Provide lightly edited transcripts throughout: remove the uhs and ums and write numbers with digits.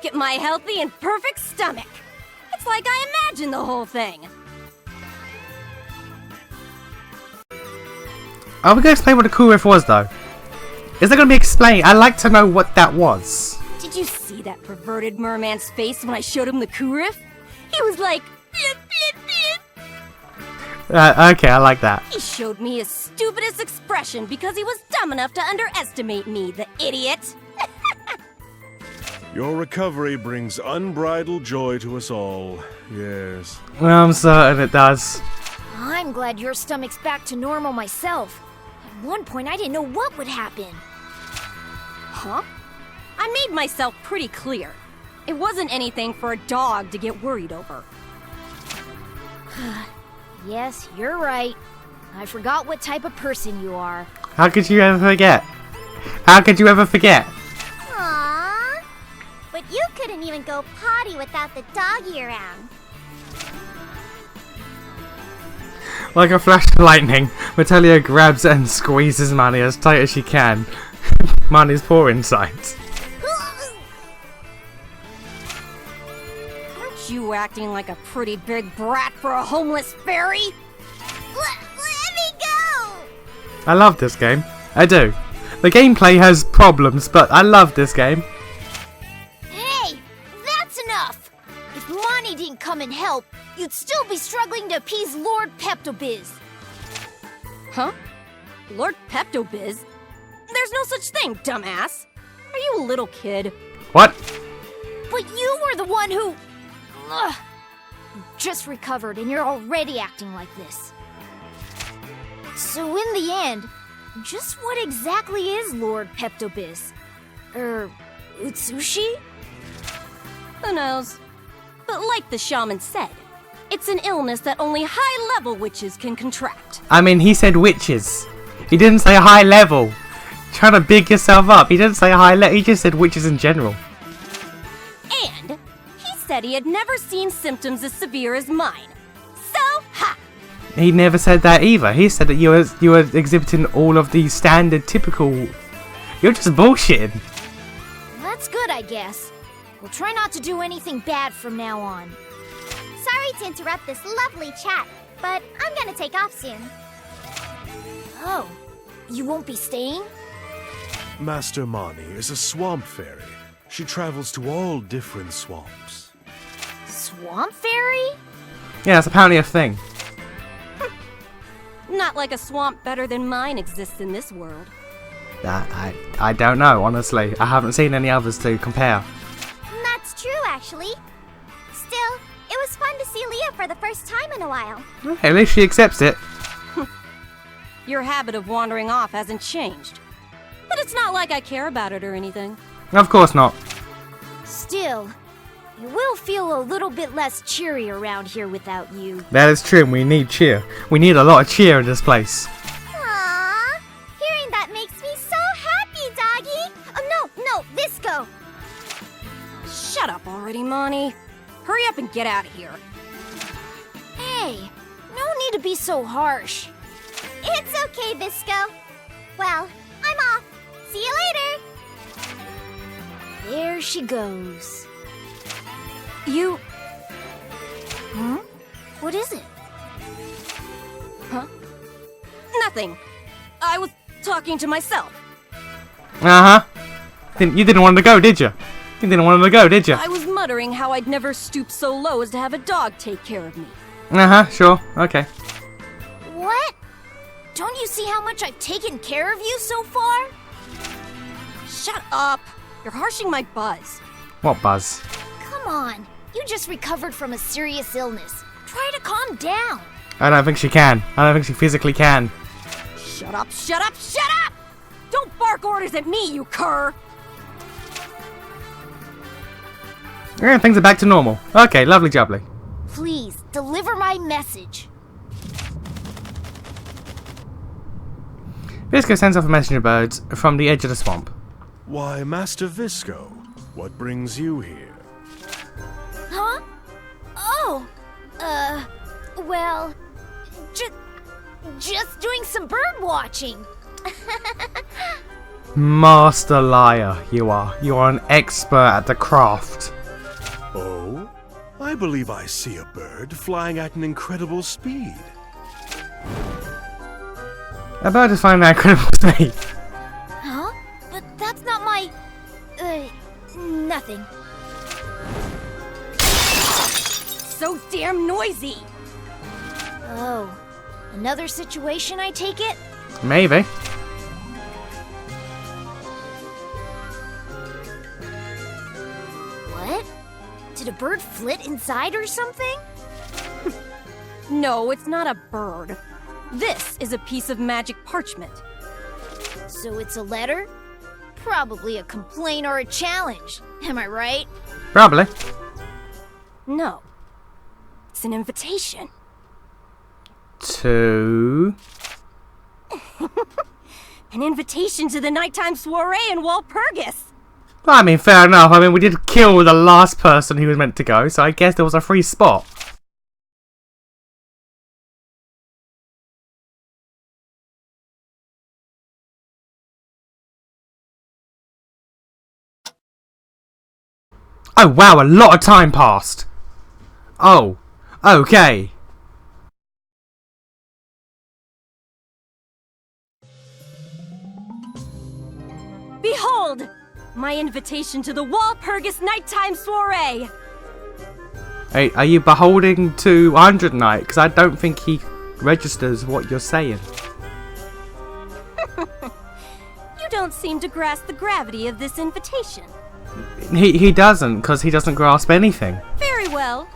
Look at my healthy and perfect stomach. It's like I imagined the whole thing. Are we going to explain what the cool riff was, though? Is that going to be explained? I'd like to know what that was. Did you see that perverted merman's face when I showed him the coup riff? He was like, blip, blip, blip. Okay, I like that. He showed me his stupidest expression because he was dumb enough to underestimate me, the idiot. Your recovery brings unbridled joy to us all. Yes. Well, I'm certain it does. I'm glad your stomach's back to normal myself. At one point, I didn't know what would happen. Huh? I made myself pretty clear. It wasn't anything for a dog to get worried over. Yes, you're right. I forgot what type of person you are. How could you ever forget? How could you ever forget? Aww. But you couldn't even go potty without the doggy around. Like a flash of lightning, Metallia grabs and squeezes Manny as tight as she can. Manny's poor insides. Aren't you acting like a pretty big brat for a homeless fairy? Let me go! I love this game. I do. The gameplay has problems, but I love this game. Hey, that's enough! If Monty didn't come and help, you'd still be struggling to appease Lord Pepto-Biz. Huh? Lord Pepto-Biz? There's no such thing, dumbass. Are you a little kid? What? But you were the one who... Ugh. You just recovered and you're already acting like this. So in the end, just what exactly is Lord Pepto-Biz? Utsushi? Who knows? But like the shaman said, it's an illness that only high-level witches can contract. I mean, he said witches. He didn't say high level. Trying to big yourself up. He didn't say high level. He just said witches in general. And he said he had never seen symptoms as severe as mine. So, ha! He never said that either. He said that you were exhibiting all of the standard, typical... You're just bullshitting. That's good, I guess. We'll try not to do anything bad from now on. Sorry to interrupt this lovely chat, but I'm gonna take off soon. Oh, you won't be staying? Master Mani is a swamp fairy. She travels to all different swamps. Swamp Fairy? Yeah, that's apparently a thing. Not like a swamp better than mine exists in this world. I don't know, honestly. I haven't seen any others to compare. That's true, actually. Still, it was fun to see Leah for the first time in a while. Okay, at least she accepts it. Your habit of wandering off hasn't changed. But it's not like I care about it or anything. Of course not. Still, you will feel a little bit less cheery around here without you. That is true, and we need cheer. We need a lot of cheer in this place. Aww. Hearing that makes me so happy, doggy. Oh, no, Visco. Shut up already, Monty. Hurry up and get out of here. Hey, no need to be so harsh. It's okay, Visco. Well, I'm off. See you later. There she goes. You... Huh? What is it? Huh? Nothing. I was talking to myself. Uh-huh. You didn't want to go, did you? You didn't want to go, did you? I was muttering how I'd never stoop so low as to have a dog take care of me. Uh-huh, sure. Okay. What? Don't you see how much I've taken care of you so far? Shut up. You're harshing my buzz. What buzz? Come on. You just recovered from a serious illness. Try to calm down. I don't think she can. I don't think she physically can. Shut up, shut up, shut up! Don't bark orders at me, you cur! Yeah, things are back to normal. Okay, lovely jubbly. Please, deliver my message. Visco sends off messenger birds from the edge of the swamp. Why, Master Visco, what brings you here? Huh? Oh, well, just doing some bird watching. Master liar, you are. You are an expert at the craft. Oh? I believe I see a bird flying at an incredible speed. A bird is flying at incredible speed. Huh? But that's not my... nothing. So damn noisy! Oh. Another situation, I take it? Maybe. What? Did a bird flit inside or something? No, it's not a bird. This is a piece of magic parchment. So it's a letter? Probably a complaint or a challenge. Am I right? Probably. No. It's an invitation. To... An invitation to the Nighttime Soiree in Walpurgis. Well, I mean, fair enough. I mean, we did kill the last person who was meant to go, so I guess there was a free spot. Oh, wow, a lot of time passed. Oh, okay. Behold! My invitation to the Walpurgis Nighttime Soiree! Hey, are you beholding to 100 Knight? Because I don't think he registers what you're saying. You don't seem to grasp the gravity of this invitation. He doesn't, because he doesn't grasp anything. Very well.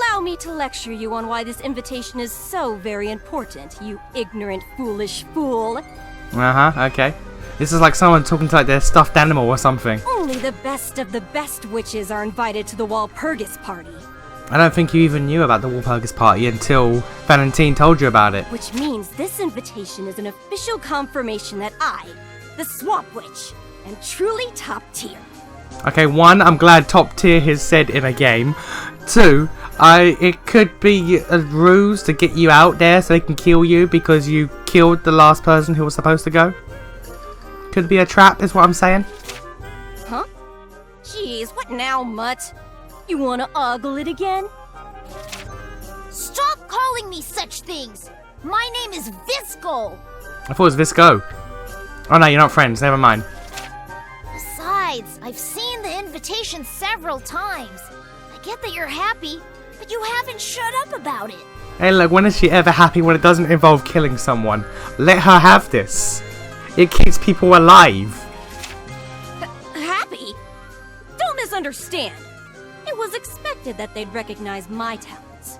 Allow me to lecture you on why this invitation is so very important, you ignorant, foolish fool. Uh-huh, okay. This is like someone talking to like their stuffed animal or something. Only the best of the best witches are invited to the Walpurgis party. I don't think you even knew about the Walpurgis party until Valentine told you about it. Which means this invitation is an official confirmation that I, the Swamp Witch, am truly top tier. Okay, one, I'm glad top tier is said in a game. Two, it could be a ruse to get you out there so they can kill you because you killed the last person who was supposed to go. Could be a trap, is what I'm saying. Huh? Jeez, what now, Mutt? You wanna ogle it again? Stop calling me such things! My name is Visco! I thought it was Visco. Oh no, you're not friends, never mind. Besides, I've seen the invitation several times. I get that you're happy, but you haven't shut up about it. Hey look, when is she ever happy when it doesn't involve killing someone? Let her have this. It keeps people alive. Happy? Don't misunderstand. It was expected that they'd recognize my talents.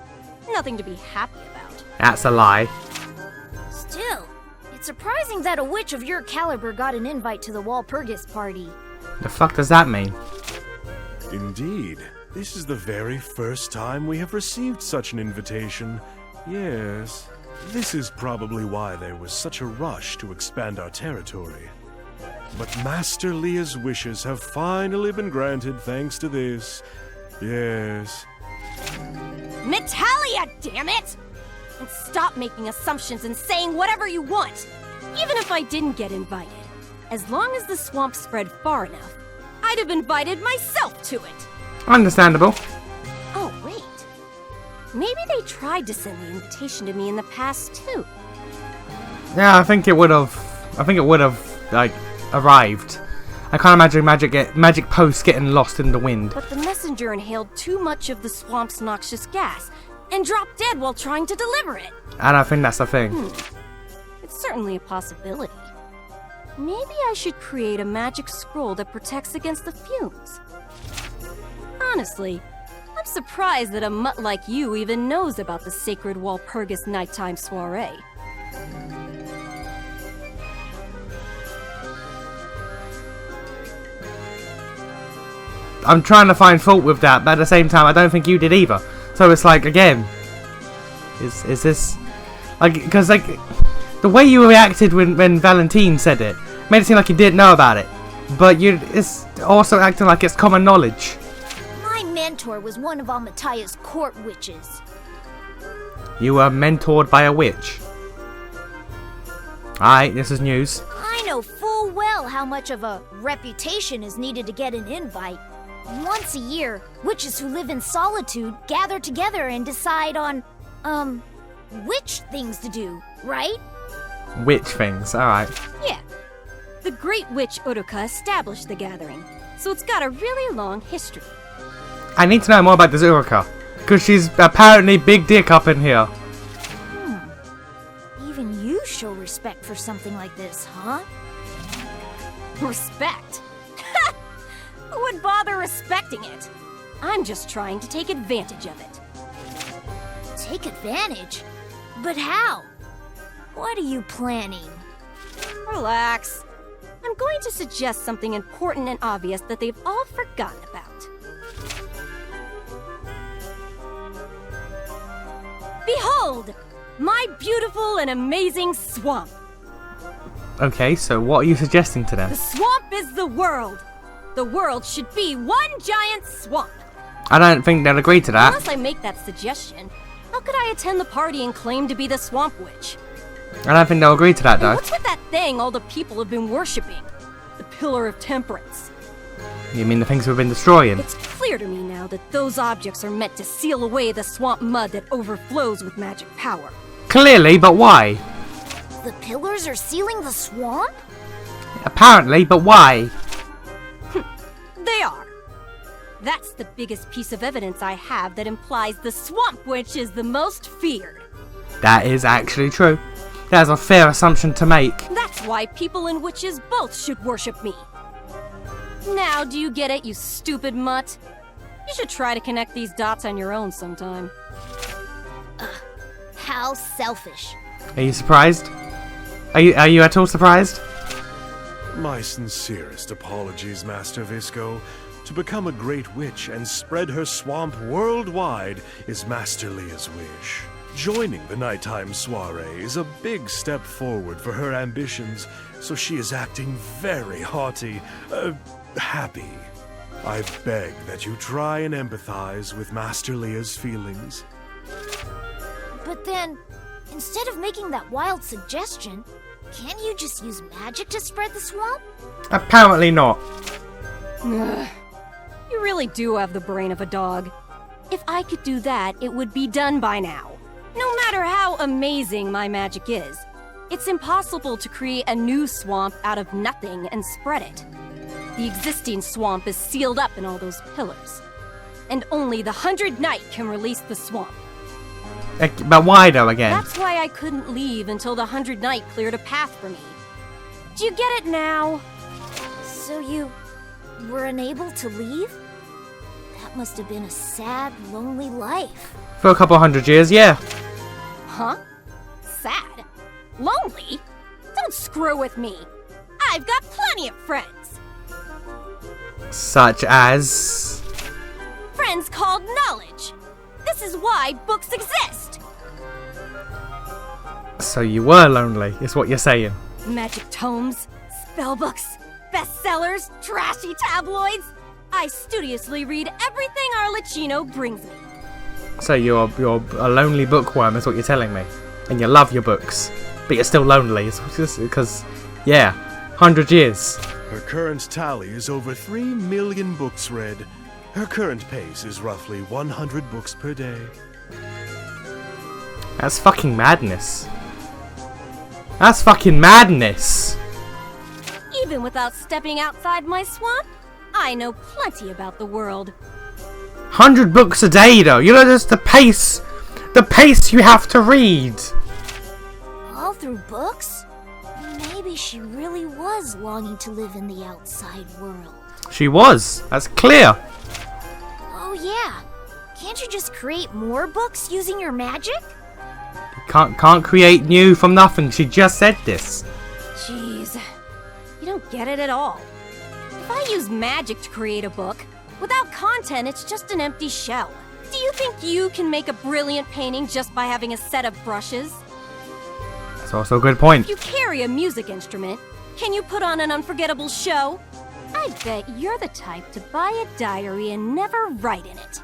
Nothing to be happy about. That's a lie. Still, it's surprising that a witch of your caliber got an invite to the Walpurgis party. The fuck does that mean? Indeed. This is the very first time we have received such an invitation. Yes. This is probably why there was such a rush to expand our territory. But Master Leah's wishes have finally been granted thanks to this. Yes. Metallia, damn it! And stop making assumptions and saying whatever you want. Even if I didn't get invited, as long as the swamp spread far enough, I'd have invited myself to it. Understandable. Oh, wait. Maybe they tried to send the invitation to me in the past, too. Yeah, I think it would have. Like, arrived. I can't imagine magic posts getting lost in the wind. But the messenger inhaled too much of the swamp's noxious gas and dropped dead while trying to deliver it. I don't think that's a thing. It's certainly a possibility. Maybe I should create a magic scroll that protects against the fumes. Honestly, I'm surprised that a mutt like you even knows about the sacred Walpurgis Nighttime Soiree. I'm trying to find fault with that, but at the same time, I don't think you did either. So it's like, again, is this like, because like the way you reacted when Valentine said it made it seem like you didn't know about it, but it's also acting like it's common knowledge. My mentor was one of Amataya's court witches. You were mentored by a witch. Alright, this is news. I know full full well how much of a reputation is needed to get an invite. Once a year, witches who live in solitude gather together and decide on, which things to do, right? Which things? Alright. Yeah. The Great Witch Uruka established the gathering, so it's got a really long history. I need to know more about this Uruka, because she's apparently big dick up in here. Even you show respect for something like this, huh? Respect? Who would bother respecting it? I'm just trying to take advantage of it. Take advantage? But how? What are you planning? Relax. I'm going to suggest something important and obvious that they've all forgotten about. Behold! My beautiful and amazing swamp! Okay, so what are you suggesting to them? The swamp is the world! The world should be one giant swamp! I don't think they'll agree to that. Unless I make that suggestion, how could I attend the party and claim to be the swamp witch? I don't think they'll agree to that, And though. what's with that thing all the people have been worshipping? The Pillar of Temperance. You mean the things we've been destroying? It's clear to me now that those objects are meant to seal away the swamp mud that overflows with magic power. Clearly, but why? The pillars are sealing the swamp? Apparently, but why? They are. That's the biggest piece of evidence I have that implies the swamp witch is the most feared. That is actually true. That's a fair assumption to make. That's why people and witches both should worship me. Now, do you get it, you stupid mutt? You should try to connect these dots on your own sometime. How selfish. Are you surprised? Are you at all surprised? My sincerest apologies, Master Visco. To become a great witch and spread her swamp worldwide is Master Leah's wish. Joining the Nighttime Soiree is a big step forward for her ambitions, so she is acting very haughty, happy. I beg that you try and empathize with Master Leah's feelings. But then, instead of making that wild suggestion, can't you just use magic to spread the swamp? Apparently not. Ugh. You really do have the brain of a dog. If I could do that, it would be done by now. No matter how amazing my magic is, it's impossible to create a new swamp out of nothing and spread it. The existing swamp is sealed up in all those pillars. And only the 100 Knight can release the swamp. But why though, again? That's why I couldn't leave until the 100 Knight cleared a path for me. Do you get it now? So you were unable to leave? That must have been a sad, lonely life. For a couple hundred years, yeah. Huh? Sad? Lonely? Don't screw with me. I've got plenty of friends. Such as... Friends called knowledge. This is why books exist. So you were lonely, is what you're saying. Magic tomes, spell books, bestsellers, trashy tabloids. I studiously read everything Arlecchino brings me. So you're a lonely bookworm, is what you're telling me. And you love your books, but you're still lonely. Because, yeah, 100 years. Her current tally is over 3 million books read. Her current pace is roughly 100 books per day. That's fucking madness. That's fucking madness. Even without stepping outside my swamp, I know plenty about the world. 100 books a day, though. You know, just the pace you have to read. All through books? Maybe she really was longing to live in the outside world. She was. That's clear. Oh yeah. Can't you just create more books using your magic? Can't create new from nothing. She just said this. Jeez, you don't get it at all. If I use magic to create a book, without content, it's just an empty shell. Do you think you can make a brilliant painting just by having a set of brushes? That's also a good point. If you carry a music instrument, can you put on an unforgettable show? I bet you're the type to buy a diary and never write in it.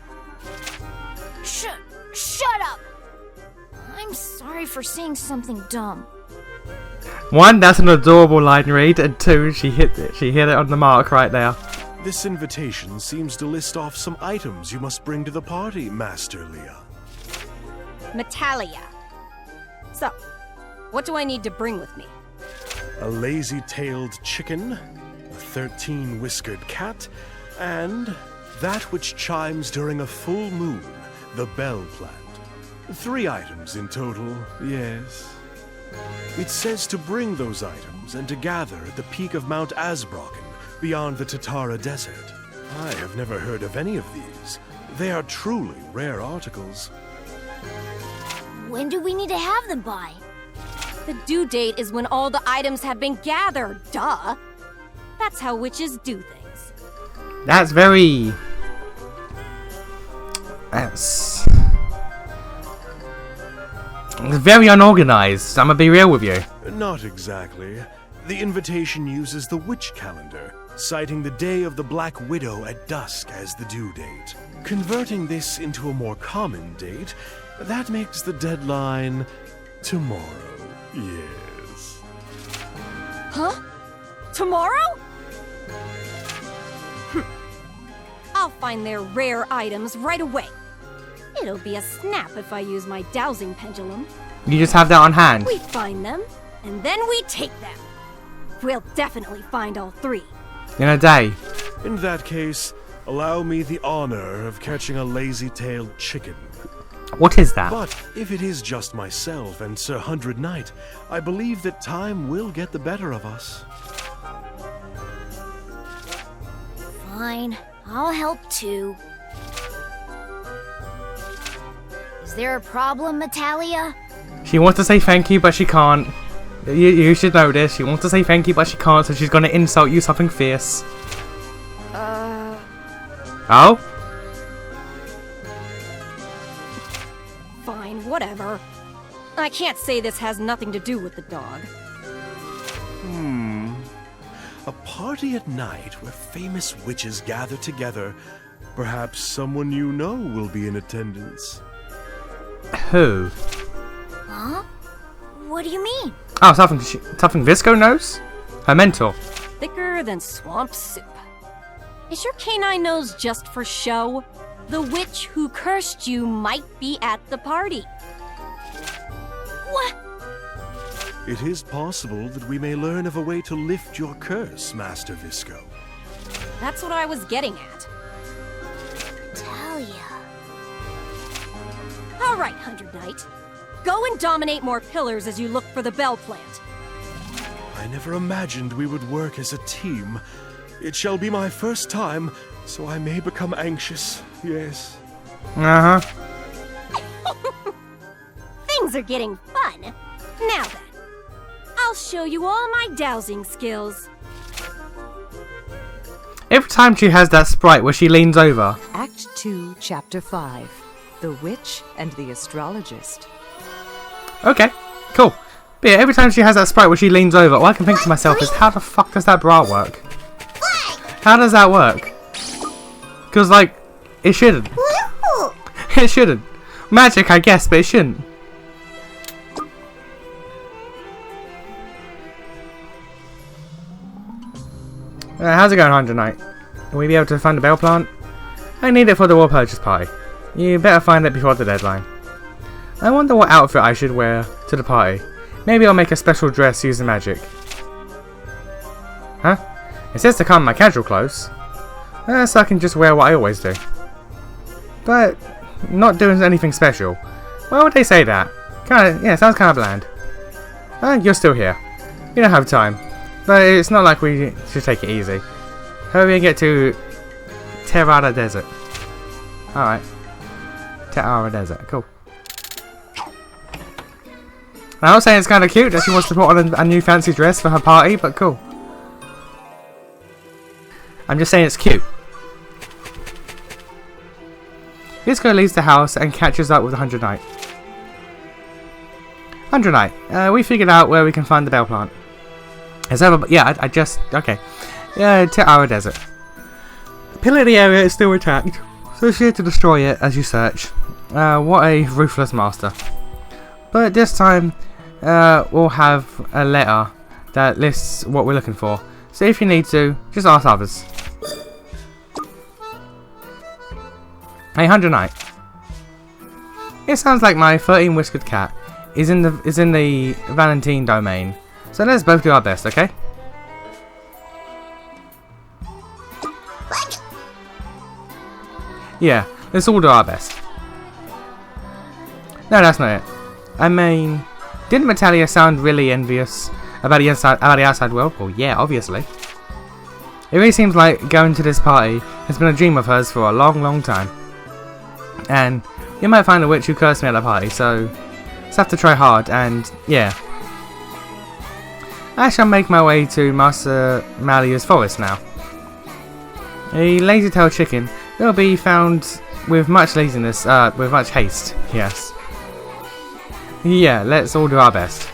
Shut up! I'm sorry for saying something dumb. One, that's an adorable line read, and two, she hit it on the mark right there. This invitation seems to list off some items you must bring to the party, Master Leah. Metallia. So, what do I need to bring with me? A lazy-tailed chicken, a 13-whiskered cat, and that which chimes during a full moon, the bell plant. 3 items in total, yes. It says to bring those items and to gather at the peak of Mount Asbrocken, beyond the Tatara Desert. I have never heard of any of these. They are truly rare articles. When do we need to have them by? The due date is when all the items have been gathered, duh. That's how witches do things. That's very... That's very unorganized, I'm gonna be real with you. Not exactly. The invitation uses the witch calendar, citing the day of the Black Widow at dusk as the due date. Converting this into a more common date, that makes the deadline tomorrow. Yes. Huh? Tomorrow? I'll find their rare items right away. It'll be a snap if I use my dowsing pendulum. You just have that on hand. We find them, and then we take them. We'll definitely find all 3. In a day. In that case, allow me the honor of catching a lazy-tailed chicken. What is that? But if it is just myself and Sir Hundred Knight, I believe that time will get the better of us. Fine, I'll help too. Is there a problem, Metallia? She wants to say thank you, but she can't. You should know this. She wants to say thank you, but she can't, so she's gonna insult you something fierce. Oh? Fine, whatever. I can't say this has nothing to do with the dog. A party at night where famous witches gather together. Perhaps someone you know will be in attendance. Who? Huh? What do you mean? Oh, something Visco knows? Her mentor. Thicker than swamp soup. Is your canine nose just for show? The witch who cursed you might be at the party. What? It is possible that we may learn of a way to lift your curse, Master Visco. That's what I was getting at. Metallia. All right, Hundred Knight. Go and dominate more pillars as you look for the bell plant. I never imagined we would work as a team. It shall be my first time, so I may become anxious, yes. Uh-huh. Things are getting fun. Now then, I'll show you all my dowsing skills. Every time she has that sprite where she leans over. Act 2, Chapter 5. The Witch and the Astrologist. Okay, cool. But yeah, every time she has that sprite where she leans over, all I can think to myself is, how the fuck does that bra work? How does that work? Because, like, it shouldn't. It shouldn't. Magic, I guess, but it shouldn't. How's it going, Hundred Knight? Will we be able to find the bell plant? I need it for the war purchase party. You better find it before the deadline. I wonder what outfit I should wear to the party. Maybe I'll make a special dress using magic. Huh? It says to come in my casual clothes. So I can just wear what I always do. But not doing anything special. Why would they say that? Sounds kind of bland. You're still here. You don't have time. But it's not like we should take it easy. Hurry and get to Terrara Desert. Alright. Terrara Desert, cool. I was saying it's kind of cute that she wants to put on a new fancy dress for her party, but cool. I'm just saying it's cute. Visco leaves the house and catches up with the Hundred Knight. Hundred Knight, we figured out where we can find the bell plant. Okay. Yeah, Terrara Desert. The pillar of the area is still attacked, so it's here to destroy it as you search. What a ruthless master. But this time, we'll have a letter that lists what we're looking for. So if you need to, just ask others. 800 Night. It sounds like my 13-whiskered cat is in the Valentine domain. So let's both do our best, okay? Yeah, let's all do our best. No, that's not it. I mean, didn't Metallia sound really envious about the outside world? Well, yeah, obviously. It really seems like going to this party has been a dream of hers for a long, long time. And you might find a witch who cursed me at the party, so just have to try hard, and yeah. I shall make my way to Master Malia's forest now. A lazy-tailed chicken will be found with much laziness, with much haste, yes. Yeah, let's all do our best.